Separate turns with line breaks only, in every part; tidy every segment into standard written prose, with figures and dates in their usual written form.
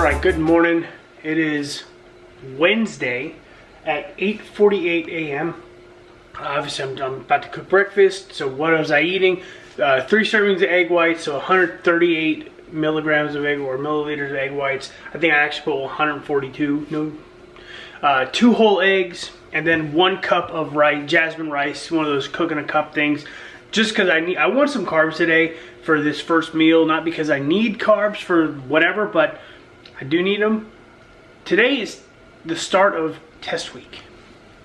Alright, good morning. It is Wednesday at 8:48 a.m. Obviously, I'm about to cook breakfast. So what was I eating? 3 servings of egg whites, so 138 milligrams of egg or milliliters of egg whites. I think I actually put 142. 2 whole eggs, and then 1 cup of rice, jasmine rice, one of those cook in a cup things. Just because I want some carbs today for this first meal, not because I need carbs for whatever, but I do need them. Today is the start of test week.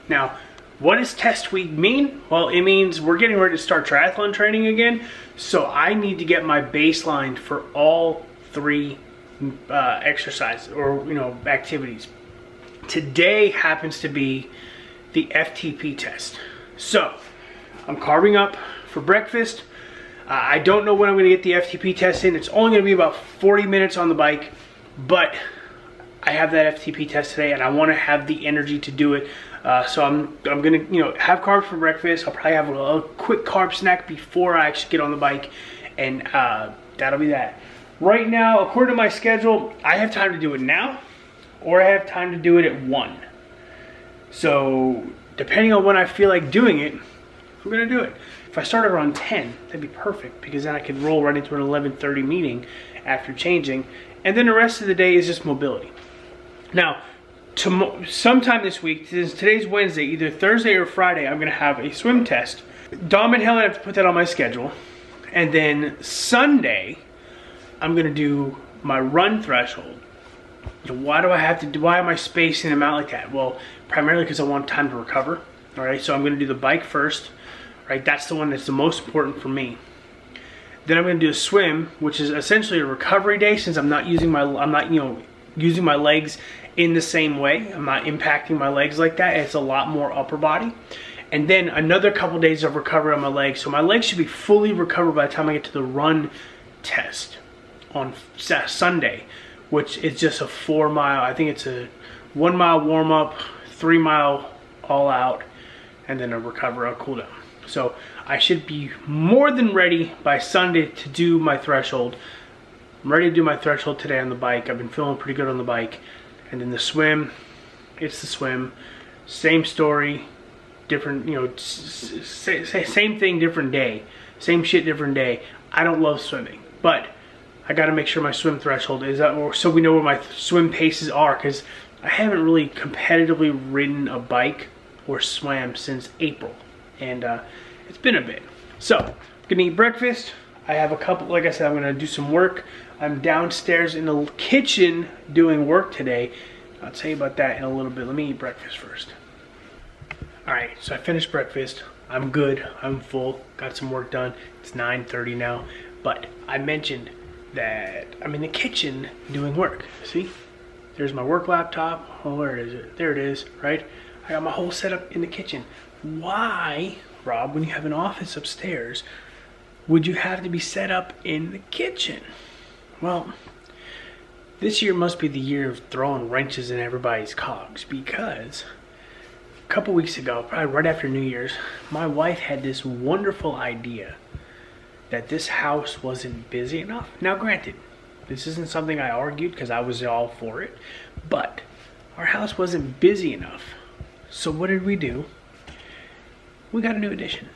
Now, what does test week mean? Well, it means we're getting ready to start triathlon training again, so I need to get my baseline for all 3 exercises or activities. Today happens to be the FTP test. So, I'm carving up for breakfast. I don't know when I'm going to get the FTP test in. It's only going to be about 40 minutes on the bike, but I have that FTP test today, and I want to have the energy to do it. So I'm going to have carbs for breakfast. I'll probably have a quick carb snack before I actually get on the bike, and that'll be that. Right now, according to my schedule, I have time to do it now, or I have time to do it at 1. So depending on when I feel like doing it, I'm going to do it. If I start around 10, that'd be perfect, because then I could roll right into an 11:30 meeting after changing, and then the rest of the day is just mobility. Now, sometime this week, since today's Wednesday, either Thursday or Friday, I'm going to have a swim test. Dom and Hale have to put that on my schedule, and then Sunday, I'm going to do my run threshold. Why am I spacing them out like that? Well, primarily because I want time to recover. All right, so I'm going to do the bike first. Right, that's the one that's the most important for me. Then I'm going to do a swim, which is essentially a recovery day, since I'm not using using my legs in the same way. I'm not impacting my legs like that. It's a lot more upper body. And then another couple days of recovery on my legs. So my legs should be fully recovered by the time I get to the run test on Sunday, which is just a 4 mile. I think it's a 1 mile warm up, 3 mile all out, and then a cool down. So I should be more than ready by Sunday to do my threshold. I'm ready to do my threshold today on the bike. I've been feeling pretty good on the bike. And then the swim, it's the swim. Same story, different, same thing, different day. Same shit, different day. I don't love swimming, but I got to make sure my swim threshold is up, so we know where my swim paces are, because I haven't really competitively ridden a bike or swam since April. And it's been a bit. So, I'm gonna eat breakfast. I have a couple, like I said, I'm gonna do some work. I'm downstairs in the kitchen doing work today. I'll tell you about that in a little bit. Let me eat breakfast first. Alright, so I finished breakfast. I'm good, I'm full, got some work done. It's 9:30 now, but I mentioned that I'm in the kitchen doing work. See? There's my work laptop. Oh, where is it? There it is, right? I got my whole setup in the kitchen. Why, Rob, when you have an office upstairs, would you have to be set up in the kitchen? Well, this year must be the year of throwing wrenches in everybody's cogs, because a couple weeks ago, probably right after New Year's, my wife had this wonderful idea that this house wasn't busy enough. Now, granted, this isn't something I argued because I was all for it, but our house wasn't busy enough. So what did we do? We got a new addition.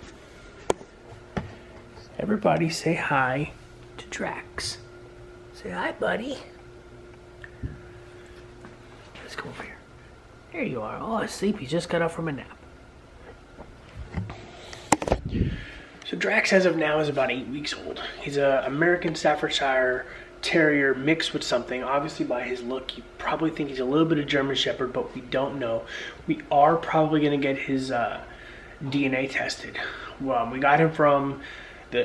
Everybody say hi to Drax. Say hi, buddy. Let's go over here. There you are. Oh, asleep. He just got up from a nap. So Drax, as of now, is about 8 weeks old. He's an American Staffordshire Terrier mixed with something. Obviously, by his look, you probably think he's a little bit of German Shepherd, but we don't know. We are probably going to get his DNA tested. Well, we got him from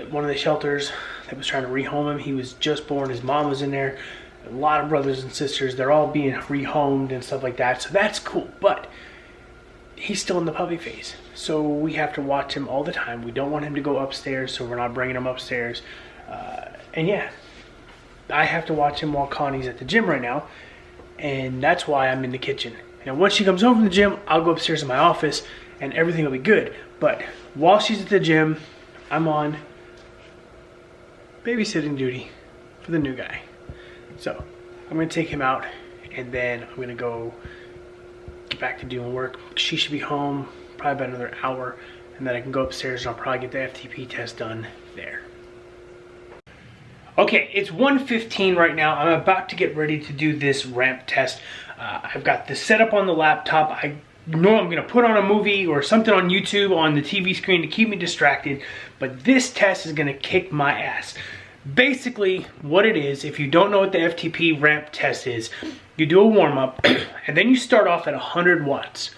one of the shelters that was trying to rehome him. He was just born. His mom was in there. A lot of brothers and sisters. They're all being rehomed and stuff like that. So that's cool. But he's still in the puppy phase. So we have to watch him all the time. We don't want him to go upstairs, so we're not bringing him upstairs. And yeah, I have to watch him while Connie's at the gym right now. And that's why I'm in the kitchen. And once she comes home from the gym, I'll go upstairs in my office and everything will be good. But while she's at the gym, I'm on babysitting duty for the new guy. So I'm gonna take him out, and then I'm gonna go get back to doing work. She should be home probably about another hour, and then I can go upstairs and I'll probably get the FTP test done there. Okay, it's 1:15 right now. I'm about to get ready to do this ramp test. I've got this set up on the laptop. I know I'm gonna put on a movie or something on YouTube on the TV screen to keep me distracted, but this test is gonna kick my ass. Basically, what it is, if you don't know what the FTP ramp test is, you do a warm-up, and then you start off at 100 watts.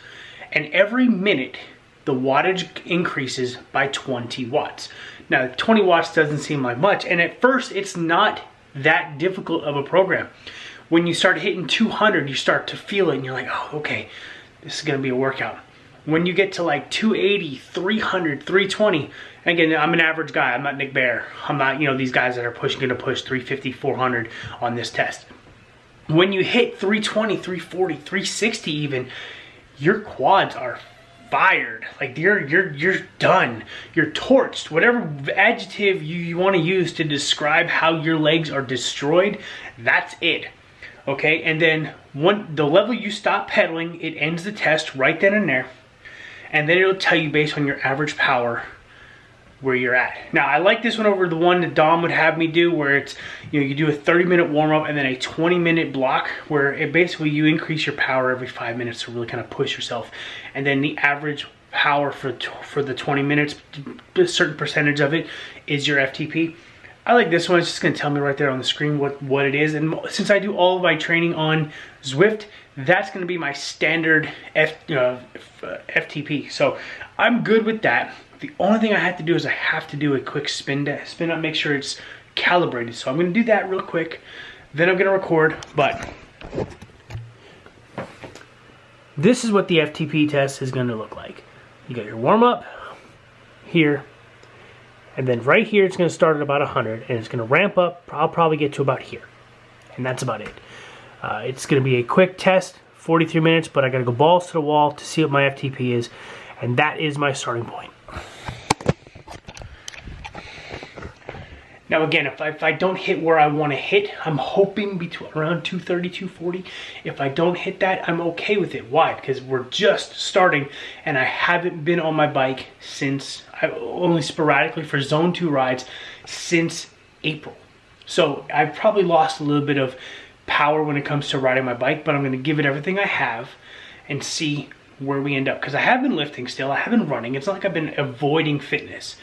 And every minute, the wattage increases by 20 watts. Now, 20 watts doesn't seem like much, and at first, it's not that difficult of a program. When you start hitting 200, you start to feel it, and you're like, oh, okay, this is gonna be a workout. When you get to like 280, 300, 320, again, I'm an average guy. I'm not Nick Bear. I'm not, these guys that are gonna push 350, 400 on this test. When you hit 320, 340, 360 even, your quads are fired. Like you're done. You're torched. Whatever adjective you want to use to describe how your legs are destroyed, that's it. Okay, and then the level you stop pedaling, it ends the test right then and there. And then it'll tell you based on your average power where you're at. Now, I like this one over the one that Dom would have me do, where it's, you do a 30-minute warm-up and then a 20-minute block, where it basically you increase your power every 5 minutes to really kind of push yourself. And then the average power for the 20 minutes, a certain percentage of it is your FTP. I like this one. It's just going to tell me right there on the screen what it is. And since I do all of my training on Zwift, that's going to be my standard FTP. So I'm good with that. The only thing I have to do is I have to do a quick spin up, make sure it's calibrated. So I'm going to do that real quick. Then I'm going to record. But this is what the FTP test is going to look like. You got your warm up here. And then right here, it's going to start at about 100, and it's going to ramp up. I'll probably get to about here, and that's about it. It's going to be a quick test, 43 minutes, but I got to go balls to the wall to see what my FTP is, and that is my starting point. Now again, if I don't hit where I want to hit, I'm hoping around 230, 240. If I don't hit that, I'm okay with it. Why? Because we're just starting, and I haven't been on my bike since, only sporadically for Zone 2 rides, since April. So I've probably lost a little bit of power when it comes to riding my bike, but I'm going to give it everything I have and see where we end up. Because I have been lifting still, I have been running. It's not like I've been avoiding fitness.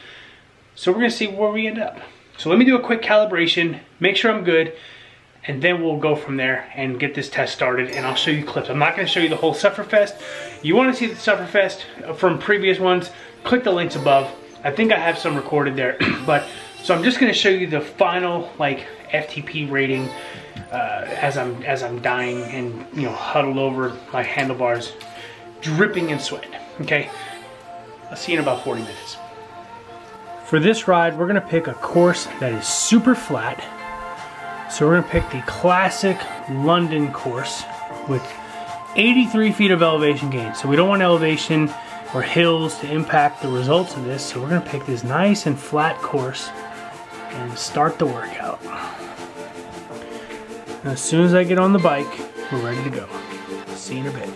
So we're going to see where we end up. So let me do a quick calibration, make sure I'm good, and then we'll go from there and get this test started, and I'll show you clips. I'm not going to show you the whole Sufferfest. You want to see the Sufferfest from previous ones, click the links above. I think I have some recorded there. So I'm just going to show you the final FTP rating as I'm dying and huddled over my handlebars, dripping in sweat. Okay, I'll see you in about 40 minutes. For this ride, we're going to pick a course that is super flat. So we're going to pick the classic London course with 83 feet of elevation gain. So we don't want elevation or hills to impact the results of this. So we're going to pick this nice and flat course and start the workout. And as soon as I get on the bike, we're ready to go. See you in a bit.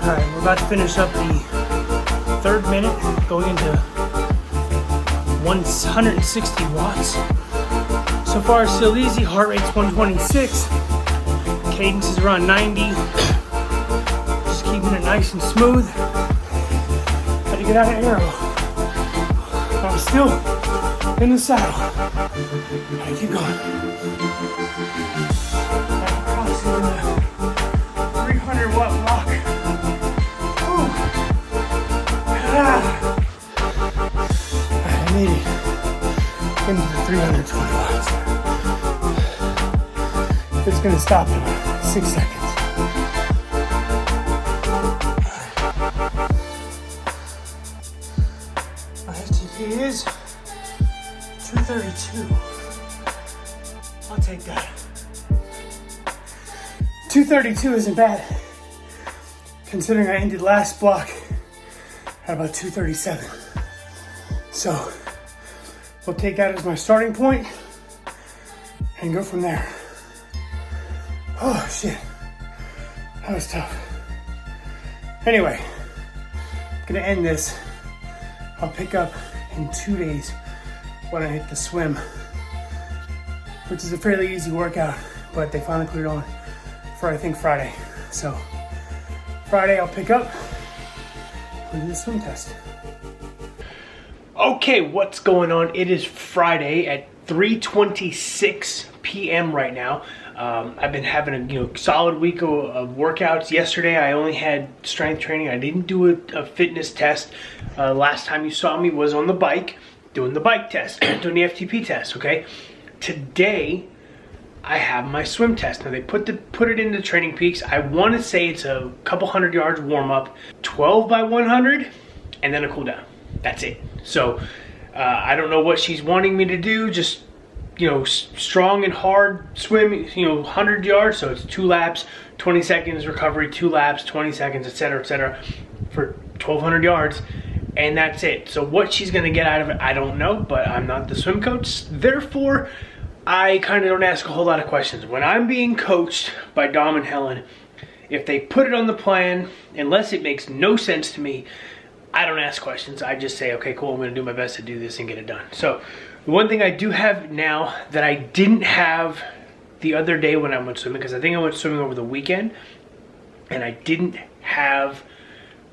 Alright, we're about to finish up the 3rd minute, going into 160 watts. So far, still easy. Heart rate's 126. Cadence is around 90. Just keeping it nice and smooth. Got to get out of aero. I'm still in the saddle. Gotta keep going. I'm crossing the 300 watt block. I made it into the 320 watts. It's going to stop in 6 seconds. My FTP is 232. I'll take that. 232 isn't bad, considering I ended last block at about 237. So we'll take that as my starting point. and go from there. Oh shit, that was tough. Anyway, gonna end this. I'll pick up in 2 days when I hit the swim, which is a fairly easy workout, but they finally put it on for I think Friday. So Friday I'll pick up and do the swim test. Okay, what's going on? It is Friday at 3:26 p.m. right now. I've been having a solid week of workouts. Yesterday I only had strength training. I didn't do a fitness test. Last time you saw me was on the bike, doing the bike test, doing the FTP test, okay? Today I have my swim test. Now they put it into Training Peaks. I want to say it's a couple 100 yards warm up, 12 by 100, and then a cool down. That's it. So I don't know what she's wanting me to do. Just strong and hard swim, 100 yards, so it's 2 laps, 20 seconds recovery, 2 laps, 20 seconds, etc., for 1,200 yards, and that's it. So what she's gonna get out of it, I don't know, but I'm not the swim coach, therefore, I kind of don't ask a whole lot of questions. When I'm being coached by Dom and Helen, if they put it on the plan, unless it makes no sense to me, I don't ask questions. I just say, okay, cool, I'm gonna do my best to do this and get it done. So, the one thing I do have now that I didn't have the other day when I went swimming, because I think I went swimming over the weekend, and I didn't have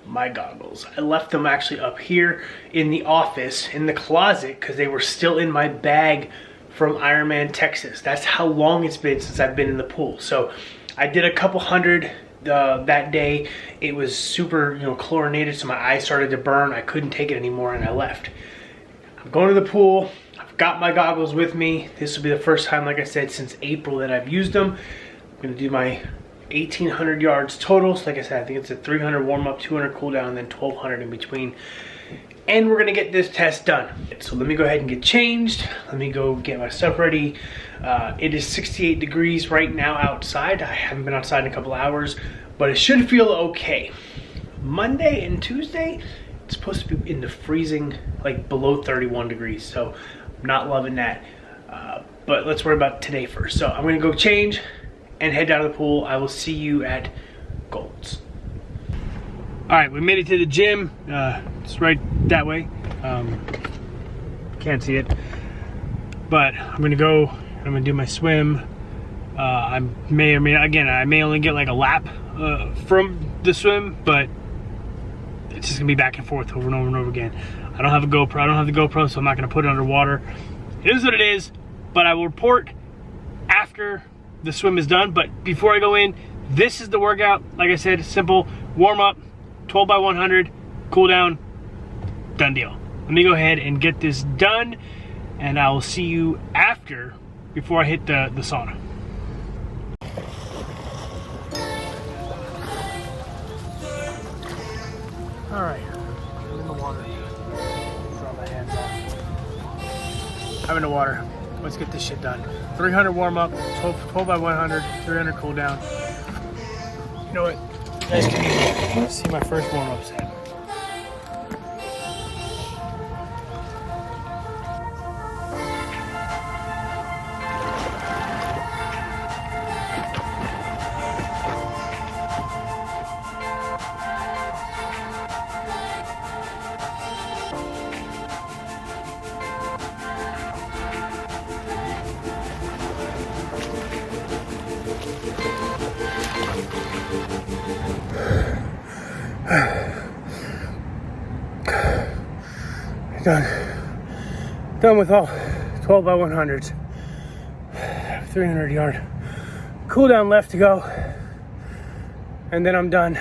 my goggles. I left them actually up here in the office, in the closet, because they were still in my bag from Ironman, Texas. That's how long it's been since I've been in the pool. So I did a couple hundred that day. It was super chlorinated, so my eyes started to burn. I couldn't take it anymore, and I left. I'm going to the pool. I've got my goggles with me. This will be the first time, like I said, since April that I've used them. I'm gonna do my 1,800 yards total. So like I said, I think it's a 300 warm up, 200 cool down, and then 1,200 in between. And we're gonna get this test done. So let me go ahead and get changed. Let me go get my stuff ready. It is 68 degrees right now outside. I haven't been outside in a couple hours, but it should feel okay. Monday and Tuesday, it's supposed to be in the freezing, like below 31 degrees. So I'm not loving that. But let's worry about today first. So I'm gonna go change and head down to the pool. I will see you at Gold's. All right, we made it to the gym. It's right that way. Can't see it. But I'm gonna go, I'm gonna do my swim. I may or may not, again, I may only get like a lap from the swim, but it's just gonna be back and forth over and over and over again. I don't have a GoPro. I don't have the GoPro, so I'm not gonna put it underwater. It is what it is, but I will report after the swim is done. But before I go in, this is the workout. Like I said, simple warm up, 12 by 100, cool down, done deal. Let me go ahead and get this done, and I will see you after, before I hit the sauna. All right, I'm in the water. Draw my hands off. I'm in the water. Let's get this shit done. 300 warm up, 12 by 100, 300 cool down. You know what? You guys can see my first warm up set. Done with all 12 by 100s. 300 yard cool down left to go, and then I'm done.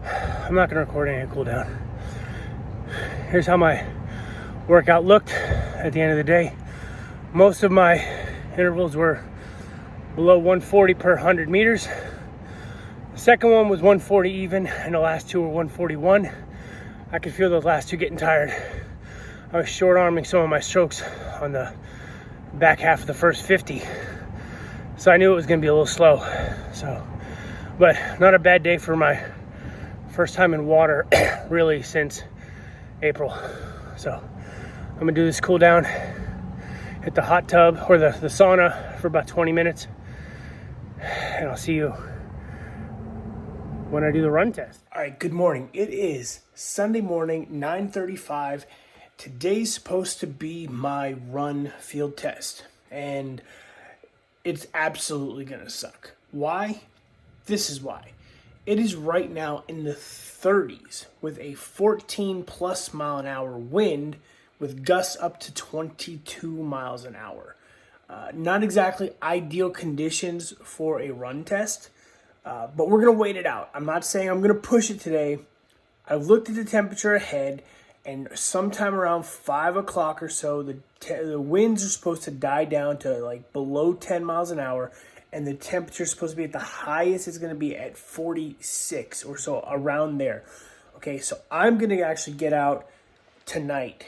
I'm not gonna record any cool down. Here's how my workout looked at the end of the day. Most of my intervals were below 140 per 100 meters. The second one was 140 even, and the last two were 141. I could feel those last two getting tired. I was short arming some of my strokes on the back half of the first 50. So I knew it was gonna be a little slow. But not a bad day for my first time in water really since April. So I'm gonna do this cool down, hit the hot tub or the sauna for about 20 minutes. And I'll see you when I do the run test. All right, good morning. It is Sunday morning, 9:35. Today's supposed to be my run field test, and it's absolutely gonna suck. Why? This is why. It is right now in the 30s with a 14 plus mile an hour wind with gusts up to 22 miles an hour. Not exactly ideal conditions for a run test, but we're going to wait it out. I'm not saying I'm going to push it today. I've looked at the temperature ahead, and sometime around 5 o'clock or so, the winds are supposed to die down to like below 10 miles an hour, and the temperature is supposed to be at the highest it's going to be at 46 or so, around there. Okay, so I'm going to actually get out tonight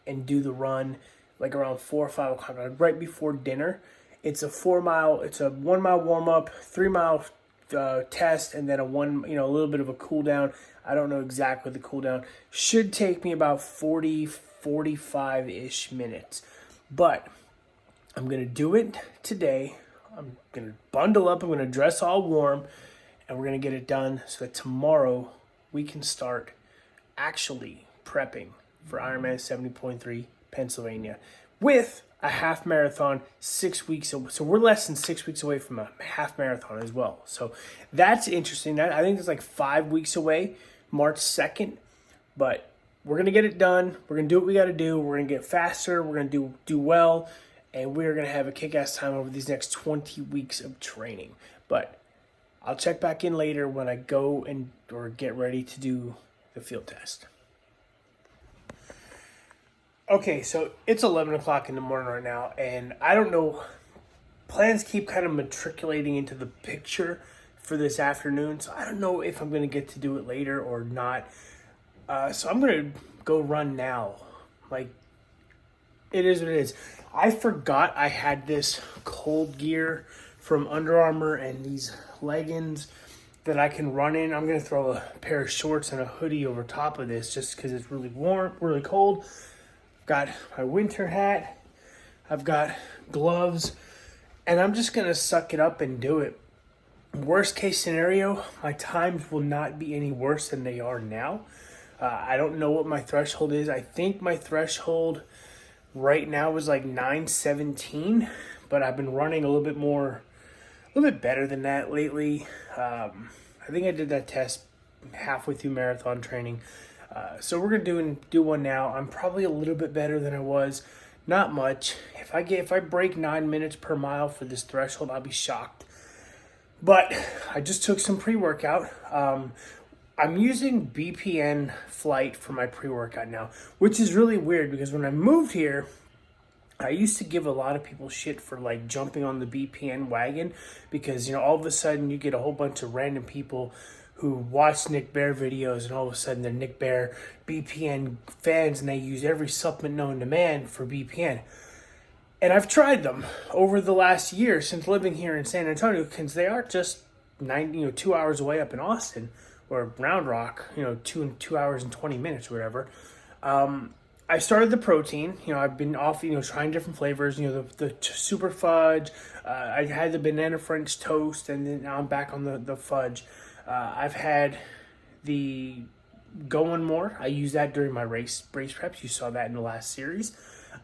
and do the run like around 4 or 5 o'clock, right before dinner. It's a 1 mile warm up, 3 mile test, and then a little bit of a cool down. I don't know exactly the cool down. Should take me about 40, 45-ish minutes. But I'm going to do it today. I'm going to bundle up. I'm going to dress all warm, and we're going to get it done so that tomorrow we can start actually prepping for Ironman 70.3 Pennsylvania with a half marathon 6 weeks away. So we're less than 6 weeks away from a half marathon as well. So that's interesting. I think it's like 5 weeks away, March 2nd. But we're going to get it done. We're going to do what we got to do. We're going to get faster. We're going to do well. And we're going to have a kick-ass time over these next 20 weeks of training. But I'll check back in later when I go or get ready to do the field test. Okay, so it's 11 o'clock in the morning right now, and I don't know, plans keep kind of matriculating into the picture for this afternoon, so I don't know if I'm going to get to do it later or not. So I'm going to go run now. Like, it is what it is. I forgot I had this cold gear from Under Armour and these leggings that I can run in. I'm going to throw a pair of shorts and a hoodie over top of this just because it's really warm, really cold. Got my winter hat, I've got gloves, and I'm just going to suck it up and do it. Worst case scenario, my times will not be any worse than they are now. I don't know what my threshold is. I think my threshold right now is like 9:17, but I've been running a little bit better than that lately. I think I did that test halfway through marathon training. So we're gonna do one now. I'm probably a little bit better than I was, not much. If I break 9 minutes per mile for this threshold, I'll be shocked. But I just took some pre-workout. I'm using BPN Flight for my pre-workout now, which is really weird because when I moved here, I used to give a lot of people shit for like jumping on the BPN wagon because all of a sudden you get a whole bunch of random people who watch Nick Bear videos, and all of a sudden they're Nick Bear BPN fans, and they use every supplement known to man for BPN. And I've tried them over the last year since living here in San Antonio, because they are just 2 hours away up in Austin, or Round Rock, 2 hours and 20 minutes or whatever. I started the protein. I've been off, trying different flavors. The super fudge. I had the banana French toast, and then now I'm back on the fudge. I've had the Going More. I use that during my race preps. You saw that in the last series.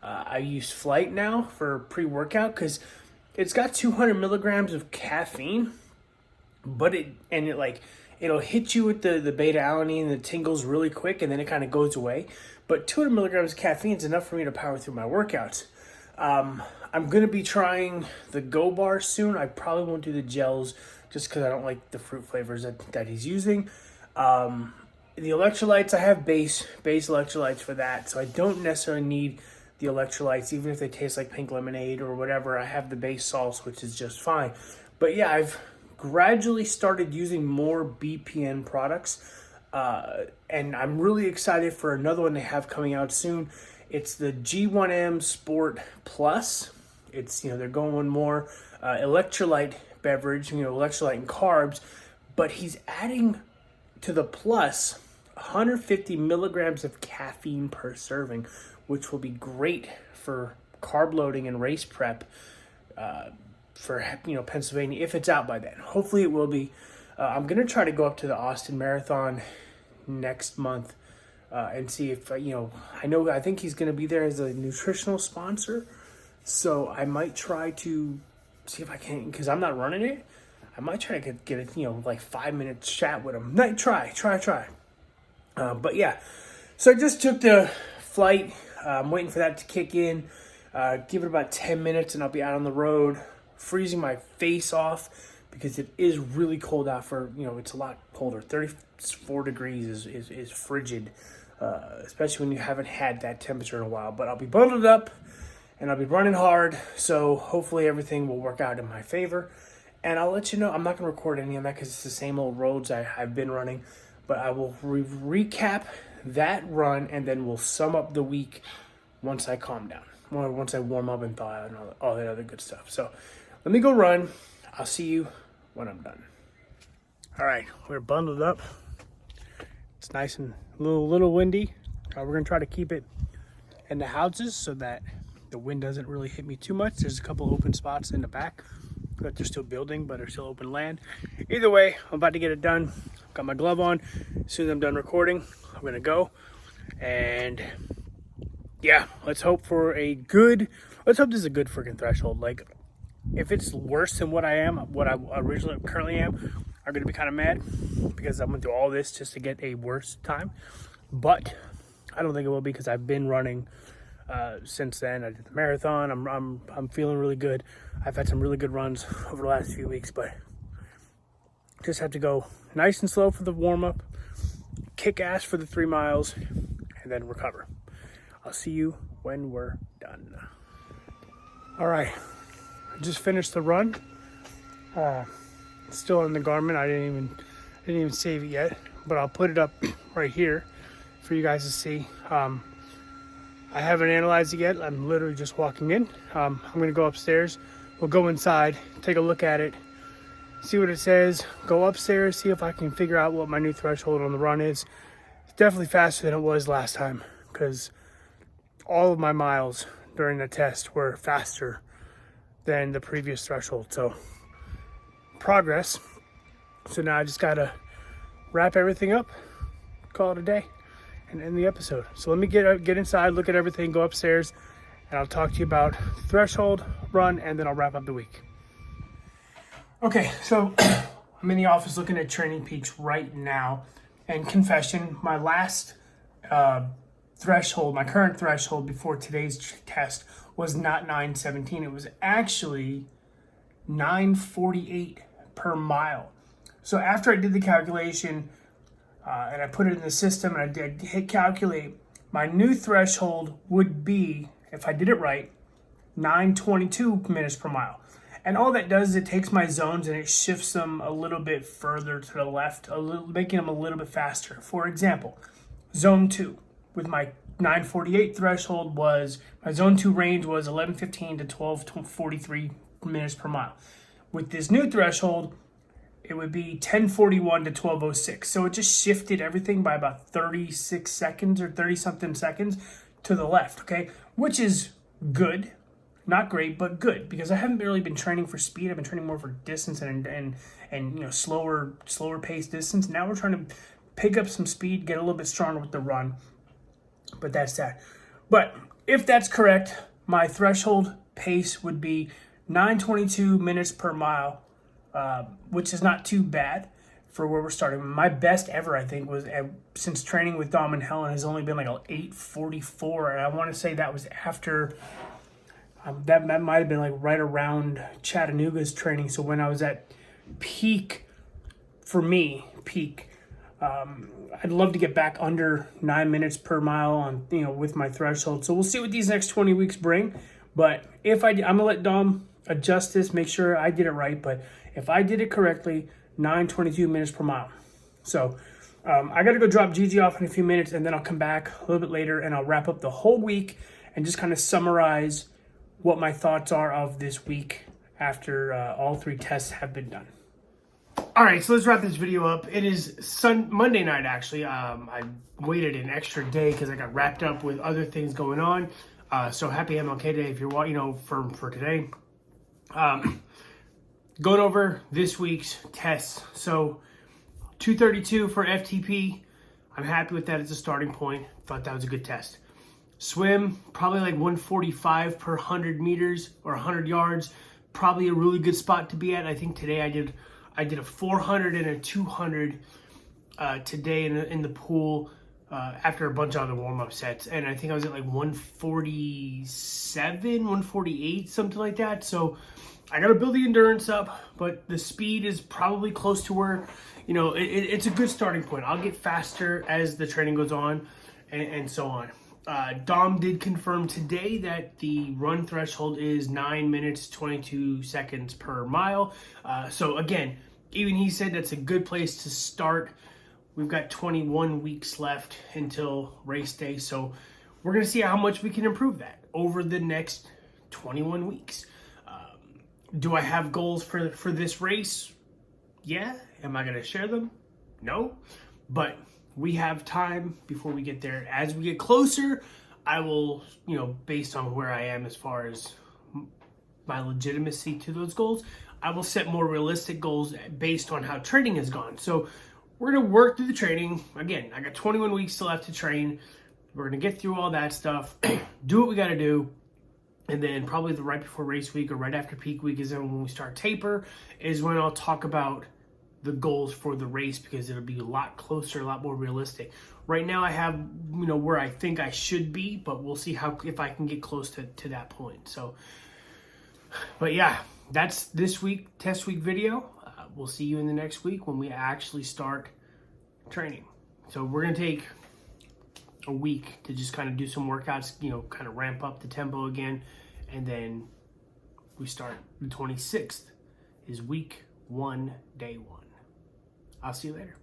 I use Flight now for pre-workout because it's got 200 milligrams of caffeine, but it'll hit you with the beta alanine and the tingles really quick, and then it kind of goes away. But 200 milligrams of caffeine is enough for me to power through my workouts. I'm going to be trying the Go Bar soon. I probably won't do the gels just because I don't like the fruit flavors that he's using. The electrolytes, I have base electrolytes for that, so I don't necessarily need the electrolytes, even if they taste like pink lemonade or whatever. I have the base salts, which is just fine. But yeah, I've gradually started using more BPN products, and I'm really excited for another one they have coming out soon. It's the G1M Sport Plus. It's, they're going more electrolyte beverage, electrolyte and carbs, but he's adding to the plus 150 milligrams of caffeine per serving, which will be great for carb loading and race prep for Pennsylvania, if it's out by then. Hopefully it will be. I'm gonna try to go up to the Austin Marathon next month and see if I think he's gonna be there as a nutritional sponsor, so I might try to see if I can, because I'm not running it. I might try to get a 5-minute chat with him. Try. But yeah, so I just took the flight. I'm waiting for that to kick in. Give it about 10 minutes and I'll be out on the road, freezing my face off because it is really cold out for, it's a lot colder. 34 degrees is frigid, especially when you haven't had that temperature in a while. But I'll be bundled up and I'll be running hard, so hopefully everything will work out in my favor. And I'll let you know. I'm not going to record any of that because it's the same old roads I've been running. But I will recap that run, and then we'll sum up the week once I calm down. Or once I warm up and thaw out and all that other good stuff. So let me go run. I'll see you when I'm done. All right, we're bundled up. It's nice and a little windy. We're going to try to keep it in the houses so that the wind doesn't really hit me too much. There's a couple open spots in the back that they're still building, but are still open land. Either way, I'm about to get it done. Got my glove on. As soon as I'm done recording, I'm gonna go. And yeah, let's hope this is a good freaking threshold. Like, if it's worse than what I currently am, I'm gonna be kind of mad because I went through all this just to get a worse time. But I don't think it will be, because I've been running since then. I did the marathon. I'm feeling really good. I've had some really good runs over the last few weeks, but just have to go nice and slow for the warm-up, kick ass for the 3 miles, and then recover. I'll see you when we're done. All right, I just finished the run. Still in the Garmin. I didn't even save it yet, but I'll put it up right here for you guys to see. I haven't analyzed it yet. I'm literally just walking in. I'm gonna go upstairs. We'll go inside, take a look at it, see what it says, go upstairs, see if I can figure out what my new threshold on the run is. It's definitely faster than it was last time, because all of my miles during the test were faster than the previous threshold. So progress. So now I just gotta wrap everything up, call it a day, and end the episode. So let me get inside, look at everything, go upstairs, and I'll talk to you about threshold, run, and then I'll wrap up the week. Okay, so I'm in the office looking at Training Peaks right now, and confession, my last threshold, my current threshold before today's test was not 9:17. It was actually 9:48 per mile. So after I did the calculation, and I put it in the system and I did hit calculate, my new threshold would be, if I did it right, 9:22 minutes per mile. And all that does is it takes my zones and it shifts them a little bit further to the left, making them a little bit faster. For example, zone 2 with my 9:48 threshold my zone 2 range was 11:15 to 12:43 minutes per mile. With this new threshold, it would be 10:41 to 12:06. So it just shifted everything by about 36 seconds or 30-something seconds to the left, okay? Which is good. Not great, but good, because I haven't really been training for speed. I've been training more for distance and slower paced distance. Now we're trying to pick up some speed, get a little bit stronger with the run. But that's that. But if that's correct, my threshold pace would be 9:22 minutes per mile, which is not too bad for where we're starting. My best ever, I think, was since training with Dom and Helen has only been like 8:44, and I want to say that was after. That might have been like right around Chattanooga's training. So when I was at peak, I'd love to get back under 9 minutes per mile on with my threshold. So we'll see what these next 20 weeks bring. But if I'm gonna let Dom adjust this, make sure I did it right. But if I did it correctly, 9:22 minutes per mile. So I got to go drop Gigi off in a few minutes, and then I'll come back a little bit later and I'll wrap up the whole week and just kind of summarize what my thoughts are of this week after all 3 tests have been done. All right, so let's wrap this video up. It is Monday night, actually. I waited an extra day because I got wrapped up with other things going on. So happy MLK Day if you're, for today. Going over this week's tests. So 232 for FTP. I'm happy with that as a starting point. Thought that was a good test. Swim, probably like 145 per 100 meters or 100 yards. Probably a really good spot to be at. I think today I did a 400 and a 200 today in the pool after a bunch of other warm-up sets. And I think I was at like 147, 148, something like that. So I got to build the endurance up, but the speed is probably close to where, it's a good starting point. I'll get faster as the training goes on and so on. Dom did confirm today that the run threshold is 9 minutes, 22 seconds per mile. So again, even he said that's a good place to start. We've got 21 weeks left until race day. So we're going to see how much we can improve that over the next 21 weeks. Do I have goals for this race? Yeah. Am I going to share them? No. But we have time before we get there. As we get closer, I will, based on where I am as far as my legitimacy to those goals, I will set more realistic goals based on how training has gone. So we're going to work through the training. Again, I got 21 weeks still left to train. We're going to get through all that stuff, do what we got to do. And then probably the right before race week or right after peak week is then when we start taper, is when I'll talk about the goals for the race, because it'll be a lot closer, a lot more realistic. Right now I have, where I think I should be, but we'll see if I can get close to that point. So, but yeah, that's this week, test week video. We'll see you in the next week when we actually start training. So we're going to take a week to just kind of do some workouts, kind of ramp up the tempo again. And then we start the 26th is week 1, day 1. I'll see you later.